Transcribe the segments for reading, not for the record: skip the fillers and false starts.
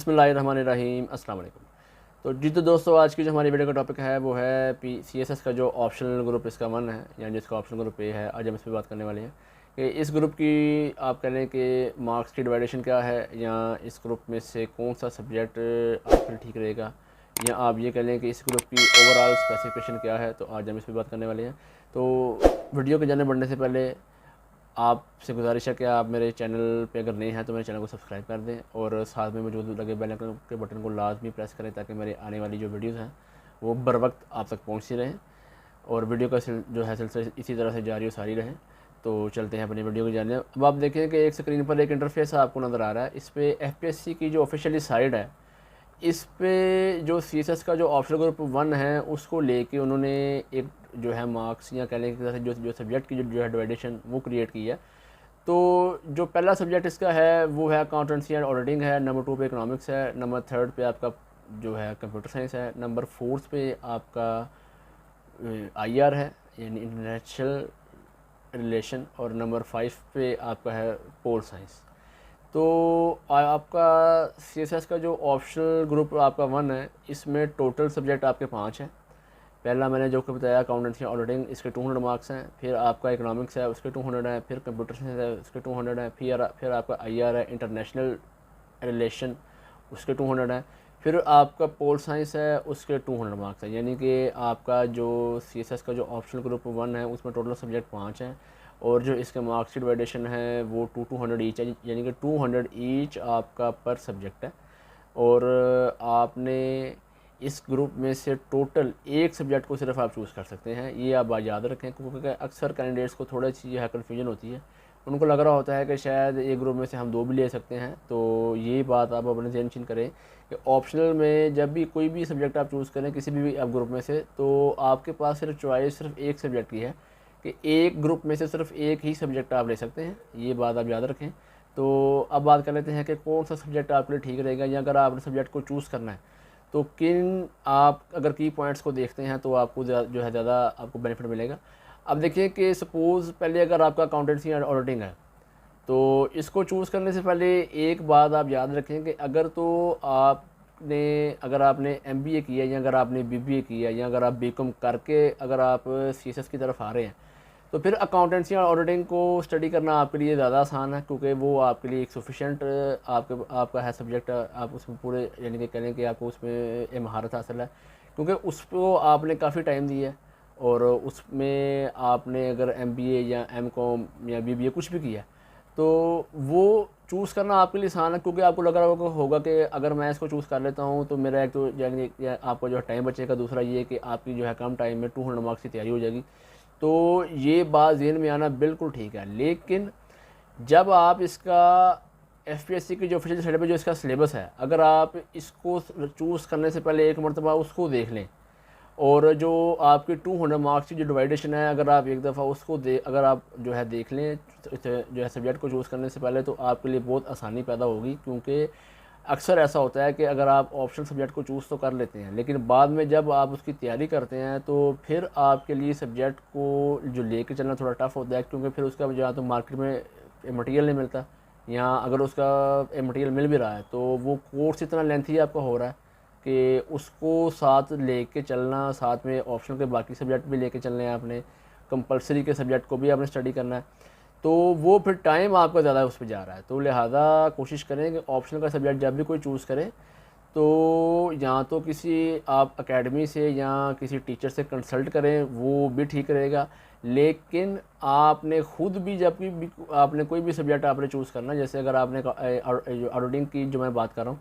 बिस्मिल्लाहिर्रहमानिर्रहीम अस्सलाम वालेकुम। तो दोस्तों, आज की जो हमारी वीडियो का टॉपिक है वो है CSS का जो ऑप्शनल ग्रुप इसका वन है, यानी जिसका ऑप्शनल ग्रुप ए है। आज हम इस पर बात करने वाले हैं कि इस ग्रुप की आप कह लें कि मार्क्स की डिवाइडेशन क्या है, या इस ग्रुप में से कौन सा सब्जेक्ट आपके लिए ठीक रहेगा, या आप ये कह लें कि इस ग्रुप की ओवरऑल स्पेसिफिकेशन क्या है। तो आज हम इस पर बात करने वाले हैं। तो वीडियो के जाने बढ़ने से पहले आपसे गुजारिश है कि आप मेरे चैनल पे अगर नए हैं तो मेरे चैनल को सब्सक्राइब कर दें और साथ में मौजूद लगे बेल आइकन के बटन को लाजमी प्रेस करें ताकि मेरे आने वाली जो वीडियोस हैं वो बर वक्त आप तक पहुंचती रहें और वीडियो का जो है सिलसिला इसी तरह से जारी और सारी रहें। तो चलते हैं अपनी वीडियो को जाने। अब आप देखें कि एक स्क्रीन पर एक इंटरफेस आपको नज़र आ रहा है। इस पर FPSC की जो ऑफिशियली साइट है, इस पे जो CSS का जो ऑप्शनल ग्रुप वन है उसको लेके उन्होंने एक जो है मार्क्स या कह लें कि जो सब्जेक्ट की जो है डिवाइडेशन वो क्रिएट की है। तो जो पहला सब्जेक्ट इसका है वो है अकाउंटेंसी एंड ऑडिटिंग है, नंबर 2 पे इकोनॉमिक्स है, नंबर 3 पे आपका जो है कंप्यूटर साइंस है, नंबर 4 पे आपका IR है यानी इंटरनेशनल रिलेशन, और नंबर 5 पे आपका है पोल साइंस। तो आपका CSS का जो ऑप्शनल ग्रुप आपका वन है, इसमें टोटल सब्जेक्ट आपके 5 हैं। पहला मैंने जो कि बताया अकाउंटेंसी ऑडिटिंग, इसके 200 मार्क्स हैं। फिर आपका इकोनॉमिक्स है, उसके 200 हैं। फिर कंप्यूटर साइंस है, उसके 200 हैं। फिर आपका IR है, इंटरनेशनल रिलेशन, उसके 200 हैं। फिर आपका पोल साइंस है, उसके 200 मार्क्स हैं। यानी कि आपका जो CSS का जो ऑप्शनल ग्रुप वन है उसमें टोटल सब्जेक्ट 5 हैं और जो इसके मार्क्स की डिवाइडेशन है वो 200 ईच है, यानी कि 200 ईच आपका पर सब्जेक्ट है। और आपने इस ग्रुप में से टोटल एक सब्जेक्ट को सिर्फ आप चूज़ कर सकते हैं। ये आप याद रखें, क्योंकि अक्सर कैंडिडेट्स को थोड़ी सी जो है कन्फ्यूजन होती है। उनको लग रहा होता है कि शायद एक ग्रुप में से हम 2 भी ले सकते हैं। तो ये बात आप अपने ज़हन नशीन करें कि ऑप्शनल में जब भी कोई भी सब्जेक्ट आप चूज़ करें किसी भी आप ग्रुप में से, तो आपके पास सिर्फ चॉइस सिर्फ एक सब्जेक्ट की है कि एक ग्रुप में से सिर्फ एक ही सब्जेक्ट आप ले सकते हैं। ये बात आप याद रखें। तो अब बात कर लेते हैं कि कौन सा सब्जेक्ट आपके लिए ठीक रहेगा, या अगर आपने सब्जेक्ट को चूज़ करना है तो किन आप अगर की पॉइंट्स को देखते हैं तो आपको जो है ज़्यादा आपको बेनिफिट मिलेगा। अब देखिए कि सपोज़ पहले अगर आपका अकाउंटेंसी एंड ऑडिटिंग है तो इसको चूज़ करने से पहले एक बात आप याद रखें कि अगर आपने MBA किया, या अगर आपने BBA किया, या अगर आप BCom करके अगर आप CSS की तरफ आ रहे हैं तो फिर अकाउंटेंसी और ऑडिटिंग को स्टडी करना आपके लिए ज़्यादा आसान है, क्योंकि वो आपके लिए एक सफिशेंट आपका है सब्जेक्ट। आप उसमें पूरे यानी कि कह लें कि आपको उसमें एक महारत हासिल है, क्योंकि उसको आपने काफ़ी टाइम दिया है और उसमें आपने अगर MBA या MCom या BBA कुछ भी किया तो वो चूज़ करना आपके लिए आसान है, क्योंकि आपको लग रहा होगा कि अगर मैं इसको चूज़ कर लेता हूँ तो मेरा एक तो यानी आपका जो है टाइम बचेगा, दूसरा ये कि आपकी जो है कम टाइम में 200 मार्क्स की तैयारी हो जाएगी। तो ये बात ज़हन में आना बिल्कुल ठीक है। लेकिन जब आप इसका FPSC की जो ऑफिशियल साइट पे जो इसका सिलेबस है, अगर आप इसको चूज़ करने से पहले एक मरतबा उसको देख लें और जो आपकी 200 मार्क्स की जो डिवाइडेशन है अगर आप एक दफ़ा उसको अगर आप जो है देख लें जो है सब्जेक्ट को चूज़ करने से पहले, तो आपके लिए बहुत आसानी पैदा होगी। क्योंकि अक्सर ऐसा होता है कि अगर आप ऑप्शनल सब्जेक्ट को चूज़ तो कर लेते हैं, लेकिन बाद में जब आप उसकी तैयारी करते हैं तो फिर आपके लिए सब्जेक्ट को जो लेके चलना थोड़ा टफ होता है, क्योंकि फिर उसका जो है तो मार्केट में मटेरियल नहीं मिलता, या अगर उसका मटेरियल मिल भी रहा है तो वो कोर्स इतना लेंथी आपका हो रहा है कि उसको साथ लेके चलना, साथ में ऑप्शनल के बाकी सब्जेक्ट भी लेके चलने हैं आपने, कंपलसरी के सब्जेक्ट को भी आपने स्टडी करना है, तो वो फिर टाइम आपका ज़्यादा उस पर जा रहा है। तो लिहाजा कोशिश करें कि ऑप्शनल का सब्जेक्ट जब भी कोई चूज़ करें तो या तो किसी आप एकेडमी से या किसी टीचर से कंसल्ट करें, वो भी ठीक रहेगा। लेकिन आपने ख़ुद भी जब भी आपने कोई भी सब्जेक्ट आपने चूज़ करना, जैसे अगर आपने ऑडिटिंग की जो मैं बात कर रहा हूँ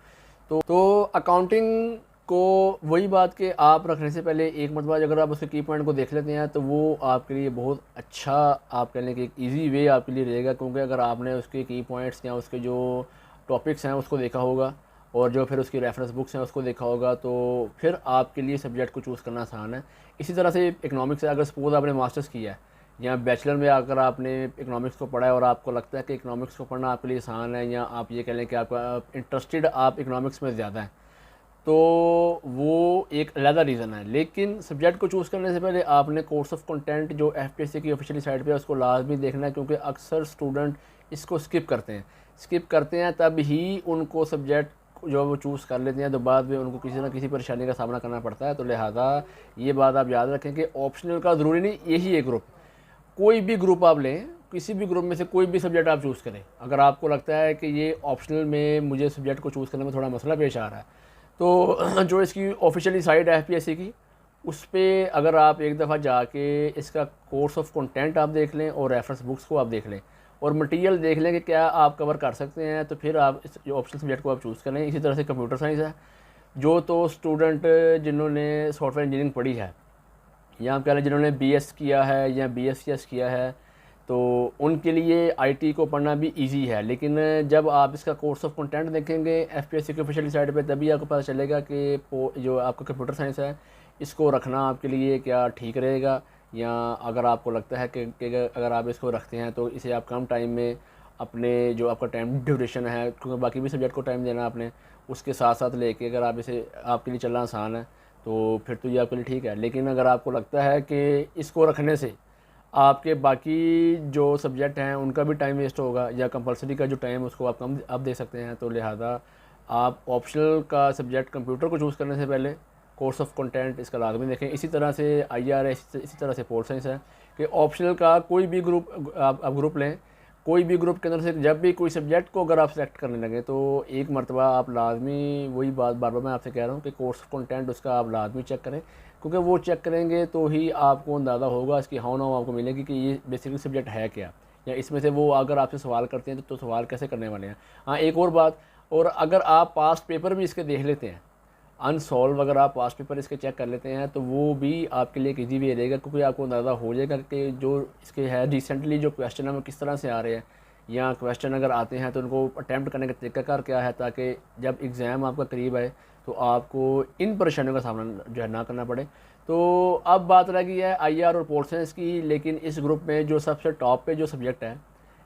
तो अकाउंटिंग को वही बात कि आप रखने से पहले एक मरतबा अगर आप उसके की पॉइंट को देख लेते हैं तो वो आपके लिए बहुत अच्छा आप कह लें कि एक ईज़ी वे आपके लिए रहेगा। क्योंकि अगर आपने उसके की पॉइंट्स या उसके जो टॉपिक्स हैं उसको देखा होगा और जो फिर उसकी रेफरेंस बुक्स हैं उसको देखा होगा, तो फिर आपके लिए सब्जेक्ट को चूज़ करना आसान है। इसी तरह से इकनॉमिक्स है, अगर सपोज़ आपने मास्टर्स किया है या बैचलर में अगर आपने इकनॉमिक्स को पढ़ा है और आपको लगता है कि इकनॉमिक्स को पढ़ना आपके लिए आसान है, या आप ये कह लें कि आपका इंटरेस्टेड आप इकनॉमिक्स में ज़्यादा है, तो वो एक अलग रीज़न है। लेकिन सब्जेक्ट को चूज़ करने से पहले आपने कोर्स ऑफ कंटेंट जो FPSC की ऑफिशियली साइट पे है उसको लाजमी देखना है, क्योंकि अक्सर स्टूडेंट इसको स्किप करते हैं तब ही उनको सब्जेक्ट जो वो चूज़ कर लेते हैं तो बाद में उनको किसी ना किसी परेशानी का सामना करना पड़ता है। तो लिहाजा ये बात आप याद रखें कि ऑप्शनल का ज़रूरी नहीं यही है ग्रुप, कोई भी ग्रुप आप लें, किसी भी ग्रुप में से कोई भी सब्जेक्ट आप चूज़ करें। अगर आपको लगता है कि ये ऑप्शनल में मुझे सब्जेक्ट को चूज़ करने में थोड़ा मसला पेश आ रहा है, तो जो इसकी ऑफिशियली साइट है एफपीएससी की, उस पर अगर आप एक दफ़ा जाके इसका कोर्स ऑफ कंटेंट आप देख लें और रेफरेंस बुक्स को आप देख लें और मटेरियल देख लें कि क्या आप कवर कर सकते हैं, तो फिर आप इस जो ऑप्शनल सब्जेक्ट को आप चूज़ करें। इसी तरह से कंप्यूटर साइंस है, जो तो स्टूडेंट जिन्होंने सॉफ्टवेयर इंजीनियरिंग पढ़ी है या आप कह लें जिन्होंने बीएस किया है या बीएससीएस किया है, तो उनके लिए आईटी को पढ़ना भी इजी है। लेकिन जब आप इसका कोर्स ऑफ कंटेंट देखेंगे एफपीएससी की ऑफिशियल साइट पे, तभी आपको पता चलेगा कि जो आपका कंप्यूटर साइंस है इसको रखना आपके लिए क्या ठीक रहेगा, या अगर आपको लगता है कि अगर आप इसको रखते हैं तो इसे आप कम टाइम में अपने जो आपका टाइम ड्यूरेशन है, क्योंकि बाकी भी सब्जेक्ट को टाइम देना आपने, उसके साथ साथ लेके अगर आप इसे आपके लिए चलना आसान है तो फिर तो ये आपके लिए ठीक है। लेकिन अगर आपको लगता है कि इसको रखने से आपके बाकी जो सब्जेक्ट हैं उनका भी टाइम वेस्ट होगा या कंपलसरी का जो टाइम उसको आप कम आप दे सकते हैं, तो लिहाजा आप ऑप्शनल का सब्जेक्ट कंप्यूटर को चूज़ करने से पहले कोर्स ऑफ कंटेंट इसका लाजमी देखें। इसी तरह से आईआर है, इसी तरह से पोल साइंस है कि ऑप्शनल का कोई भी ग्रुप आप ग्रुप लें, कोई भी ग्रुप के अंदर से जब भी कोई सब्जेक्ट को अगर आप सेलेक्ट करने लगे तो एक मरतबा आप लाजमी, वही बात बार बार मैं आपसे कह रहा हूँ कि कोर्स ऑफ कंटेंट उसका आप लाजमी चेक करें, क्योंकि वो चेक करेंगे तो ही आपको अंदाज़ा होगा इसकी हाउ नाउ आपको मिलेगी कि ये बेसिकली सब्जेक्ट है क्या, या इसमें से वो अगर आपसे सवाल करते हैं तो सवाल कैसे करने वाले हैं। हाँ, एक और बात, और अगर आप पास्ट पेपर भी इसके देख लेते हैं, अनसॉल्व अगर आप पास्ट पेपर इसके चेक कर लेते हैं, तो वो भी आपके लिए एक ईजी वे रहेगा, क्योंकि आपको अंदाज़ा हो जाएगा कि जो इसके है रिसेंटली जो क्वेश्चन है वो किस तरह से आ रहे हैं, या क्वेश्चन अगर आते हैं तो उनको अटैम्प्ट करने का तरीकाकार क्या है, ताकि जब एग्ज़ाम आपका करीब आए तो आपको इन परेशानियों का सामना जो है ना करना पड़े। तो अब बात रह गई है आईआर और पोल साइंस की, लेकिन इस ग्रुप में जो सबसे टॉप पे जो सब्जेक्ट है,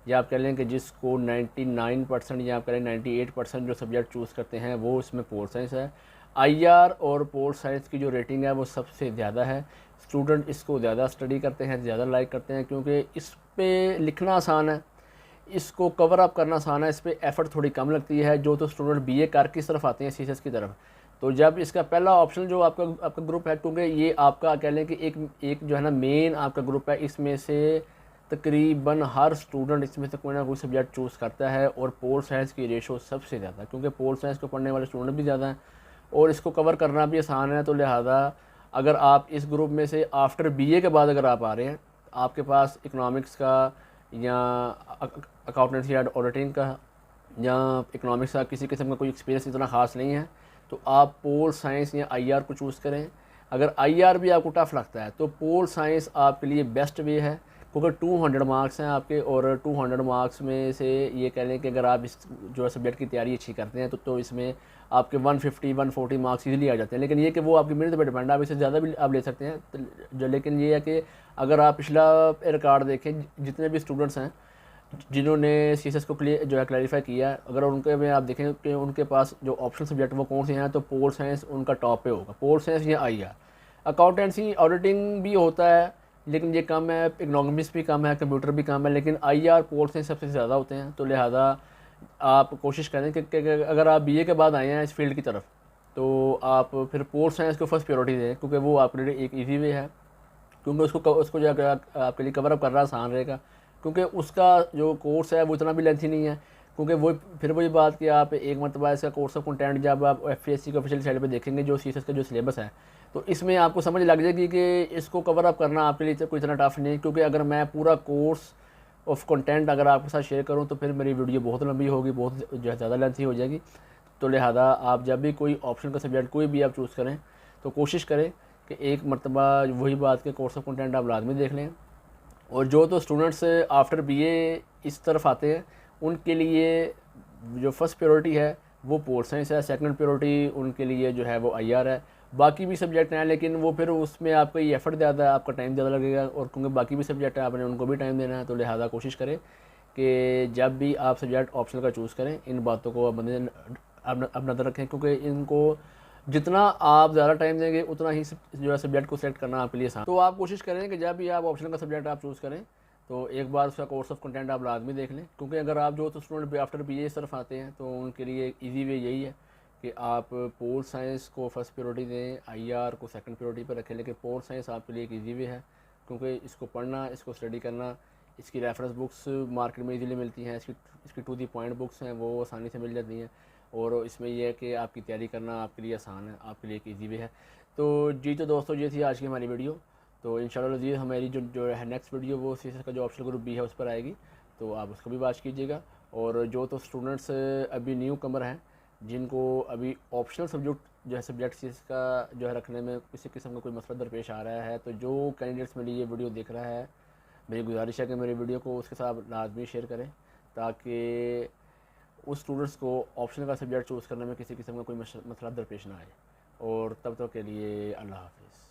या आप कह लें कि जिसको 99% या आप कह लें 98% जो सब्जेक्ट चूज़ करते हैं वो इसमें पोल साइंस है। आईआर और पोल साइंस की जो रेटिंग है वो सबसे ज़्यादा है, स्टूडेंट इसको ज़्यादा स्टडी करते हैं, ज़्यादा लाइक करते हैं, क्योंकि इस पे लिखना आसान है, इसको कवर अप करना आसान है, इस पर एफ़र्ट थोड़ी कम लगती है। जो तो स्टूडेंट बीए कर किस तरफ आते हैं सीएसएस की तरफ, तो जब इसका पहला ऑप्शन जो आपका ग्रुप है, क्योंकि ये आपका कह लें कि एक जो है ना मेन आपका ग्रुप है, इसमें से तकरीबन हर स्टूडेंट इसमें से कोई ना कोई सब्जेक्ट चूज़ करता है, और पोल साइंस की रेशो सबसे ज़्यादा, क्योंकि पोल साइंस को पढ़ने वाले स्टूडेंट भी ज़्यादा हैं और इसको कवर करना भी आसान है। तो लिहाजा अगर आप इस ग्रुप में से आफ्टर बीए के बाद अगर आप आ रहे हैं, आपके पास इकोनॉमिक्स का या अकाउंटेंसी या ऑडिटिंग का या इकोनॉमिक्स का किसी किस्म का कोई एक्सपीरियंस इतना ख़ास नहीं है, तो आप पोल साइंस या आईआर को चूज़ करें। अगर आईआर भी आपको टफ लगता है तो पोल साइंस आपके लिए बेस्ट वे है, क्योंकि 200 मार्क्स हैं आपके, और 200 मार्क्स में से ये कह लें कि अगर आप इस जो सब्जेक्ट की तैयारी अच्छी करते हैं तो इसमें आपके 150-140 मार्क्स इजीली आ जाते हैं। लेकिन ये कि वो आपकी मेहनत पर डिपेंड है, आप इससे ज़्यादा भी आप ले सकते हैं जो, लेकिन ये है कि अगर आप पिछला रिकॉर्ड देखें, जितने भी स्टूडेंट्स हैं जिन्होंने सीएसएस को जो है क्लैरिफाई किया है, अगर उनके में आप देखें कि उनके पास जो ऑप्शन सब्जेक्ट वो कौन से हैं, तो पोल साइंस उनका टॉप पे होगा, पोल साइंस या आईआर। अकाउंटेंसी ऑडिटिंग भी होता है लेकिन ये कम है, इकोनॉमिक्स भी कम है, कंप्यूटर भी कम है, लेकिन आईआर पोल साइंस सबसे ज़्यादा होते हैं। तो लिहाजा आप कोशिश करें कि अगर आप बीए के बाद आए हैं इस फील्ड की तरफ, तो आप फिर पोल साइंस को फर्स्ट प्रायोरिटी दें, क्योंकि वो आपके लिए एक ईजी वे है, क्योंकि उसको जो आपके लिए कवर अप करना आसान रहेगा, क्योंकि उसका जो कोर्स है वो इतना भी लेंथी नहीं है। क्योंकि वो फिर वही बात कि आप एक मरतबा इसका कोर्स ऑफ कंटेंट जब आप एफपीएससी के ऑफिशियल साइट पे देखेंगे जो सीएसएस का जो सिलेबस है, तो इसमें आपको समझ लग जाएगी कि इसको कवर अप करना आपके लिए कोई इतना टफ नहीं। क्योंकि अगर मैं पूरा कोर्स ऑफ कंटेंट अगर आपके साथ शेयर करूं तो फिर मेरी वीडियो बहुत लंबी होगी, बहुत जो है ज़्यादा लेंथी हो जाएगी। तो लिहाजा आप जब भी कोई ऑप्शन का सब्जेक्ट कोई भी आप चूज़ करें तो कोशिश करें कि एक मरतबा वही बात के कोर्स ऑफ कंटेंट आप लाजमी देख लें। और जो तो स्टूडेंट्स आफ्टर बीए इस तरफ आते हैं उनके लिए जो फर्स्ट प्रायोरिटी है वो पोल साइंस है, सेकंड प्रायोरिटी उनके लिए जो है वो आईआर है। बाकी भी सब्जेक्ट हैं लेकिन वो फिर उसमें आपका ये एफर्ट ज़्यादा है, आपका टाइम ज़्यादा लगेगा, और क्योंकि बाकी भी सब्जेक्ट है आपने उनको भी टाइम देना है। तो लिहाजा कोशिश करें कि जब भी आप सब्जेक्ट ऑप्शनल का चूज़ करें इन बातों को आप नज़र रखें, क्योंकि इनको जितना आप ज़्यादा टाइम देंगे उतना ही जो है सब्जेक्ट को सेलेक्ट करना आपके लिए आसान। तो आप कोशिश करें कि जब भी आप ऑप्शनल का सब्जेक्ट आप चूज़ करें तो एक बार उसका कोर्स ऑफ कंटेंट आप लाजमी देख लें, क्योंकि अगर आप जो तो स्टूडेंट आफ्टर बीए इस तरफ आते हैं तो उनके लिए ईजी वे यही है कि आप पोल साइंस को फर्स्ट प्रायोरिटी दें, आईआर को सेकंड प्रायोरिटी पर रखें, लेकिन पोल साइंस आपके लिए एक ईजी वे है, क्योंकि इसको पढ़ना, इसको स्टडी करना, इसकी रेफरेंस बुक्स मार्केट में इजीली मिलती हैं, इसकी टू दी पॉइंट बुक्स हैं वो आसानी से मिल जाती हैं, और इसमें यह है कि आपकी तैयारी करना आपके लिए आसान है, आपके लिए एक ईजी वे है। तो जी तो दोस्तों, ये थी आज की हमारी वीडियो। तो इंशाल्लाह जी हमारी जो है नेक्स्ट वीडियो वो सीएसएस का जो ऑप्शनल ग्रुप बी है उस पर आएगी, तो आप उसको भी वॉच कीजिएगा। और जो तो स्टूडेंट्स अभी न्यू कमर हैं, जिनको अभी ऑप्शनल सब्जेक्ट सीएसएस का जो है रखने में किसी किस्म का कोई मसला दरपेश आ रहा है, तो जो कैंडिडेट्स मेरी ये वीडियो देख रहा है, मेरी गुजारिश है कि मेरी वीडियो को उसके साथ लाजमी शेयर करें, ताकि उस स्टूडेंट्स को ऑप्शनल का सब्जेक्ट चूज़ करने में किसी किस्म का कोई मसला दरपेश ना आए। और तब तक के लिए अल्लाह हाफिज़।